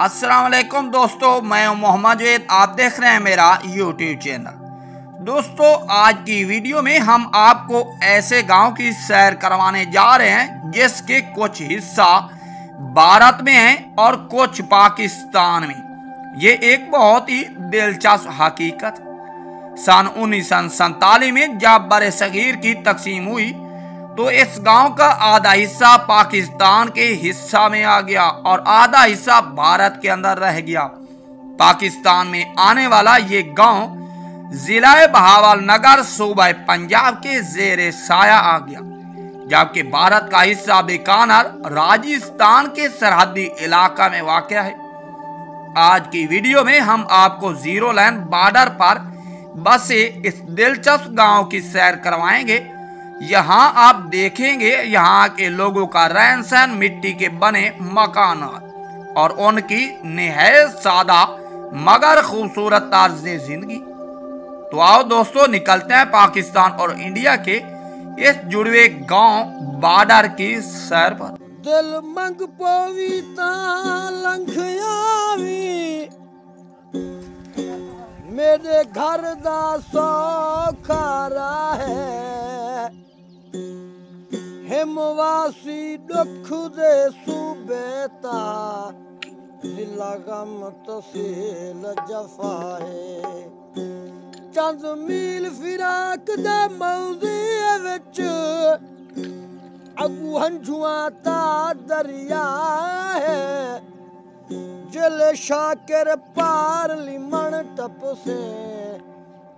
अस्सलाम वालेकुम दोस्तों, मैं हूं मोहम्मद जवेद। आप देख रहे हैं मेरा यूट्यूब चैनल। दोस्तों, आज की वीडियो में हम आपको ऐसे गांव की सैर करवाने जा रहे हैं जिसके कुछ हिस्सा भारत में है और कुछ पाकिस्तान में। ये एक बहुत ही दिलचस्प हकीकत। सन 1947 में जब बरसगीर की तकसीम हुई तो इस गांव का आधा हिस्सा पाकिस्तान के हिस्सा में आ गया और आधा हिस्सा भारत के अंदर रह गया। पाकिस्तान में आने वाला ये गांव जिला बहावलनगर सूबा पंजाब के जेरे साया आ गया, जबकि भारत का हिस्सा बीकानेर राजस्थान के सरहदी इलाका में वाक़या है। आज की वीडियो में हम आपको जीरो लाइन बॉर्डर पर बसे इस दिलचस्प गांव की सैर करवाएंगे। यहाँ आप देखेंगे यहाँ के लोगों का रहन सहन, मिट्टी के बने मकान और उनकी निहायत सादा मगर खूबसूरत तर्ज जिंदगी। तो आओ दोस्तों, निकलते हैं पाकिस्तान और इंडिया के इस जुड़वे गांव बॉर्डर की सैर पर। दिल मंग पवीता लंघयावी मेरे घर दा सौखारा है, हिमवासी दुख दे सूबेता जिला गम तसील जफा है। चंद मील फिराक दे मौजे विच अगू हंझुआं दा दरिया है, जिले शाकिर पार लिमण टप से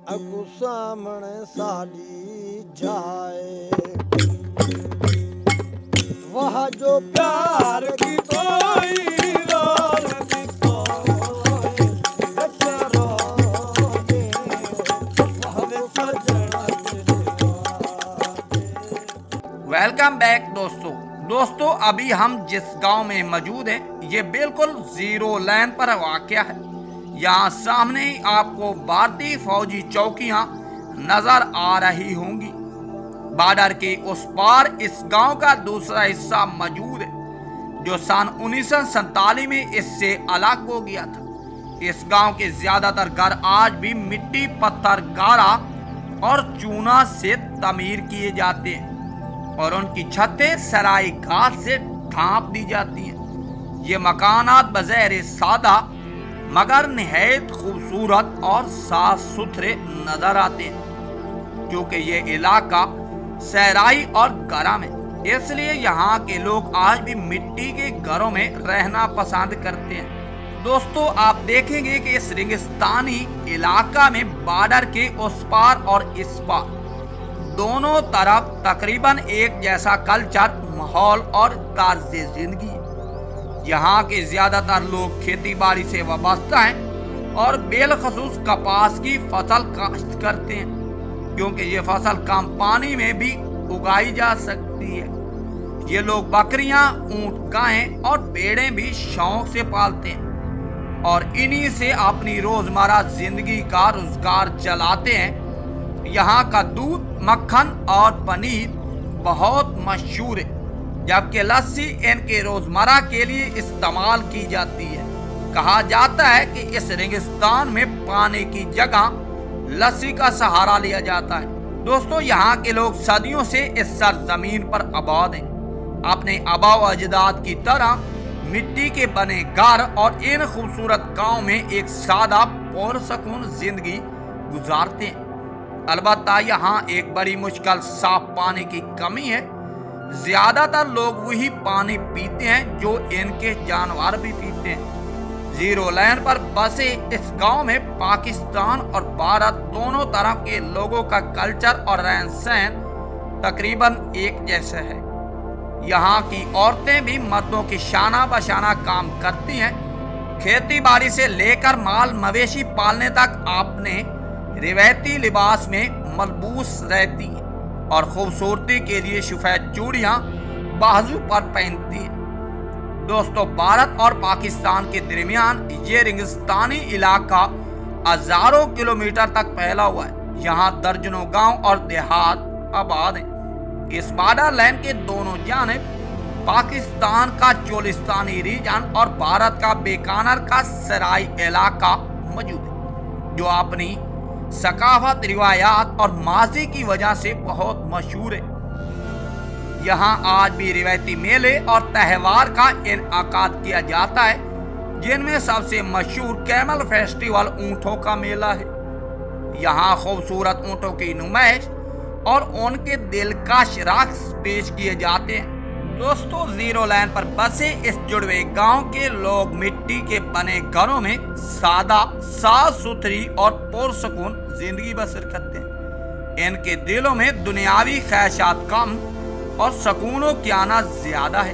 अगू सामने साड़ी जाए। वहाँ जो प्यार की कोई वेलकम बैक दोस्तों, अभी हम जिस गांव में मौजूद हैं ये बिल्कुल जीरो लाइन पर वाक़या है। यहाँ सामने ही आपको भारतीय फौजी चौकियां नजर आ रही होंगी। बॉर्डर के उस पार इस गांव का दूसरा हिस्सा मौजूद है जो सन 1947 में इससे अलग हो गया था। इस गांव के ज्यादातर घर आज भी मिट्टी, पत्थर, गारा और चूना से तमीर किए जाते हैं और उनकी छतें सराय घास से ढांप दी जाती हैं। ये मकानात बज़ाहिर सादा मगर निहायत खूबसूरत और साफ सुथरे नजर आते हैं, क्योंकि ये इलाका सहराई और गरम है, इसलिए यहाँ के लोग आज भी मिट्टी के घरों में रहना पसंद करते हैं। दोस्तों, आप देखेंगे कि इस रेगिस्तानी इलाका में बॉर्डर के उस पार और इस पार दोनों तरफ तकरीबन एक जैसा कल्चर, माहौल और तर्ज जिंदगी है। यहाँ के ज्यादातर लोग खेती बाड़ी से वाबस्ता हैं और बेलखसूस कपास की फसल काश्त करते हैं, क्योंकि ये फसल कम पानी में भी उगाई जा सकती है। ये लोग बकरियां, ऊंट, गायें और भेड़ें भी शौक से पालते हैं और इन्हीं से अपनी रोजमर्रा जिंदगी का रोजगार चलाते हैं। यहाँ का दूध, मक्खन और पनीर बहुत मशहूर है, जबकि लस्सी इनके रोजमर्रा के लिए इस्तेमाल की जाती है। कहा जाता है कि इस रेगिस्तान में पानी की जगह लस्सी का सहारा लिया जाता है। दोस्तों, यहाँ के लोग सदियों से इस सरजमीन पर आबाद हैं। अपने आबा व अजदाद की तरह मिट्टी के बने घर और इन खूबसूरत गांव में एक सादा पुरसकून जिंदगी गुजारते हैं। अलबत्ता यहाँ एक बड़ी मुश्किल साफ पानी की कमी है। ज्यादातर लोग वही पानी पीते हैं जो इनके जानवर भी पीते हैं। जीरो लाइन पर बसे इस गांव में पाकिस्तान और भारत दोनों तरफ के लोगों का कल्चर और रहन सहन तकरीबन एक जैसा है। यहाँ की औरतें भी मर्दों की शाना बशाना काम करती हैं। खेती बाड़ी से लेकर माल मवेशी पालने तक आपने रिवायती लिबास में मलबूस रहती है और खूबसूरती के लिए सफेद चूड़ियां बाजू पर पहनती है। दोस्तों, भारत और पाकिस्तान के दरमियान ये रेगिस्तानी इलाका हजारों किलोमीटर तक फैला हुआ है। यहाँ दर्जनों गांव और देहात आबाद हैं। इस बॉर्डर लाइन के दोनों जानिब पाकिस्तान का चोलिस्तानी रीजन और भारत का बीकानेर का सराय इलाका मौजूद है, जो अपनी सकाफत, रिवायात और माजी की वजह से बहुत मशहूर है। यहाँ आज भी रिवायती मेले और त्योहार का इनआकाद किया जाता है, जिनमें सबसे मशहूर कैमल फेस्टिवल ऊंटों का मेला है। यहाँ खूबसूरत ऊंटों की नुमाइश और उनके दिलकश रक्स पेश किए जाते हैं। दोस्तों, जीरो लाइन पर बसे इस जुड़वे गांव के लोग मिट्टी के बने घरों में सादा, साफ सुथरी और पुरसकून जिंदगी बसर करते हैं। इनके दिलों में दुनियावी ख्वाहिशात कम और सुकूनो की आना ज्यादा है।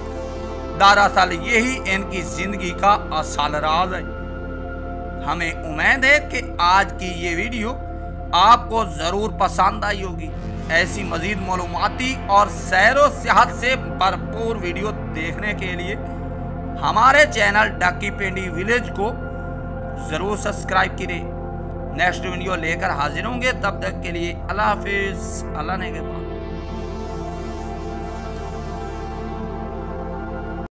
दरअसल यही इनकी जिंदगी का असल राज है। हमें उम्मीद है कि आज की ये वीडियो आपको जरूर पसंद आई होगी। ऐसी मजीद मालूमाती और सैरो सेहत से भरपूर वीडियो देखने के लिए हमारे चैनल डक्की पिंडी विलेज को जरूर सब्सक्राइब करें। नेक्स्ट वीडियो लेकर हाजिर होंगे, तब तक के लिए अल्लाह हाफिज। अल्लाह ने के बाद।